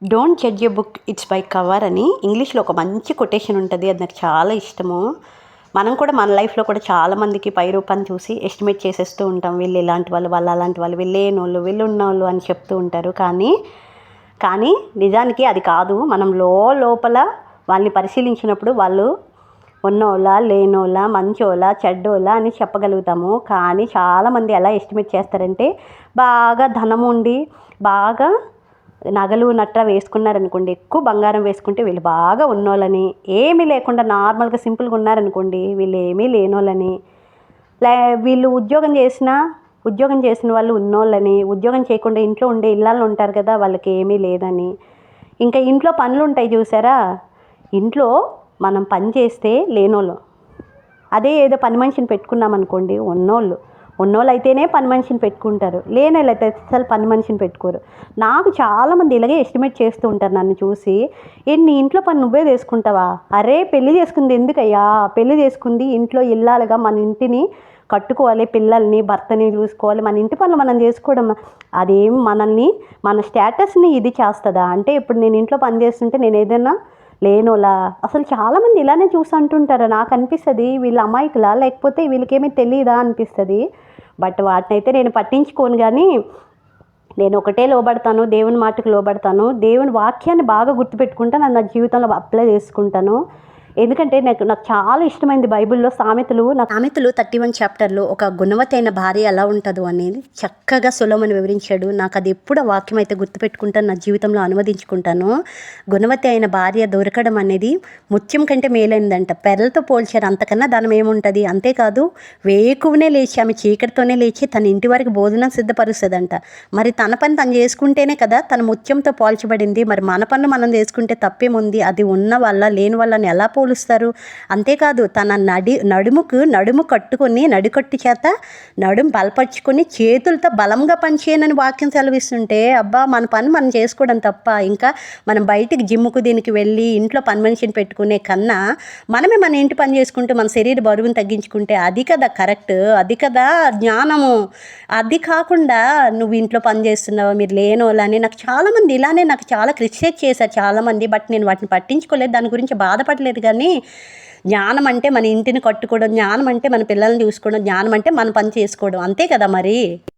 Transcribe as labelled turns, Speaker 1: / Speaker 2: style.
Speaker 1: Don't judge a book it's by cover అని ఇంగ్లీష్లో ఒక మంచి కొటేషన్ ఉంటుంది. అది నాకు చాలా ఇష్టము. మనం కూడా మన లైఫ్లో కూడా చాలామందికి పై రూపాన్ని చూసి ఎస్టిమేట్ చేసేస్తూ ఉంటాం. వీళ్ళు ఇలాంటి వాళ్ళు, వాళ్ళు అలాంటి వాళ్ళు, వీళ్ళు లేనోళ్ళు, వీళ్ళు ఉన్నోళ్ళు అని చెప్తూ ఉంటారు. కానీ నిజానికి అది కాదు. మనం లోపల వాళ్ళని పరిశీలించినప్పుడు వాళ్ళు ఉన్నోళ్ళ, లేనోళ్ళ, మంచోళ్ళ, చెడ్డోళ్ళ అని చెప్పగలుగుతాము. కానీ చాలామంది ఎలా ఎస్టిమేట్ చేస్తారంటే, బాగా ధనం ఉండి, బాగా నగలు నట్ర వేసుకున్నారనుకోండి, ఎక్కువ బంగారం వేసుకుంటే వీళ్ళు బాగా ఉన్నోళ్ళని, ఏమీ లేకుండా నార్మల్గా సింపుల్గా ఉన్నారనుకోండి వీళ్ళు ఏమీ లేనోళ్ళని, వీళ్ళు ఉద్యోగం చేసిన వాళ్ళు ఉన్నోళ్ళని, ఉద్యోగం చేయకుండా ఇంట్లో ఉండే ఇళ్ళల్లో ఉంటారు కదా, వాళ్ళకి ఏమీ లేదని. ఇంకా ఇంట్లో పనులు ఉంటాయి చూసారా, ఇంట్లో మనం పని చేస్తే లేనోళ్ళు, అదే ఏదో పని మనిషిని పెట్టుకున్నాం అనుకోండి ఉన్నోళ్ళు అయితేనే పని మనిషిని పెట్టుకుంటారు, లేనోళ్ళు అయితే అసలు పని మనిషిని పెట్టుకోరు. నాకు చాలామంది ఇలాగే ఎస్టిమేట్ చేస్తూ ఉంటారు నన్ను చూసి, నీ ఇంట్లో పని నువ్వే చేసుకుంటావా, అరే పెళ్లి చేసుకుంది ఎందుకయ్యా, పెళ్లి చేసుకుంది ఇంట్లో ఇల్లాలుగా మన ఇంటిని కట్టుకోవాలి, పిల్లల్ని భర్తని చూసుకోవాలి, మన ఇంటి పనులు మనం చేసుకోవడం అదేం మనల్ని మన స్టేటస్ని ఇది చేస్తుందా అంటే, ఇప్పుడు నేను ఇంట్లో పని చేస్తుంటే నేను ఏదైనా లేనోలా, అసలు చాలామంది ఇలానే చూసి అంటుంటారు. నాకు అనిపిస్తుంది వీళ్ళ అమాయకులా లేకపోతే వీళ్ళకేమీ తెలియదా అనిపిస్తుంది. బట్ వాటినైతే నేను పట్టించుకోను. కానీ నేను ఒకటే లోబడతాను, దేవుని మాటకు లోబడతాను, దేవుని వాక్యాన్ని బాగా గుర్తుపెట్టుకుంటాను, అది నా జీవితంలో అప్లై చేసుకుంటాను. ఎందుకంటే నాకు చాలా ఇష్టమైంది బైబిల్లో సామెతలు 31 చాప్టర్లో ఒక గుణవతి అయిన భార్య ఎలా ఉంటుందో అనేది చక్కగా సొలొమోను వివరించాడు. నాకు అది ఎప్పుడు ఆ వాక్యం అయితే గుర్తుపెట్టుకుంటాను, నా జీవితంలో అనువదించుకుంటాను. గుణవతి అయిన భార్య దొరకడం అనేది ముత్యం కంటే మేలైందంట, పెరలతో పోల్చారు, అంతకన్నా దానం ఏముంటుంది. అంతేకాదు వేకువనే లేచి, ఆమె చీకటితోనే లేచి తన ఇంటి వారికి భోజనం సిద్ధపరుస్తుందంట. మరి తన పని తను చేసుకుంటేనే కదా తన ముత్యంతో పోల్చబడింది. మరి మన పనులు మనం చేసుకుంటే తప్పేముంది, అది ఉన్న వల్ల లేని వాళ్ళని ఎలా పోలుస్తారు. అంతేకాదు తన నడుము కట్టుకొని నడికట్టు చేత నడుము బలపరుచుకొని చేతులతో బలంగా పనిచేయనని వాక్యం సెలవిస్తుంటే, అబ్బా మన పని మనం చేసుకోవడం తప్ప, ఇంకా మనం బయటికి జిమ్ముకు దీనికి వెళ్ళి ఇంట్లో పని మనిషిని పెట్టుకునే కన్నా మనమే మన ఇంటి పని చేసుకుంటే మన శరీర బరువును తగ్గించుకుంటే అది కదా కరెక్ట్, అది కదా జ్ఞానము. అది కాకుండా నువ్వు ఇంట్లో పని చేస్తున్నావా, మీరు లేనోళ్ళని నాకు చాలామంది ఇలానే నాకు చాలా క్రిటిసైజ్ చేశారు చాలామంది. బట్ నేను వాటిని పట్టించుకోలేదు, దాని గురించి బాధపడలేదు. కానీ జ్ఞానం అంటే మన ఇంటిని కట్టుకోవడం, జ్ఞానం అంటే మన పిల్లల్ని చూసుకోవడం, జ్ఞానం అంటే మన పని చేసుకోవడం, అంతే కదా మరి.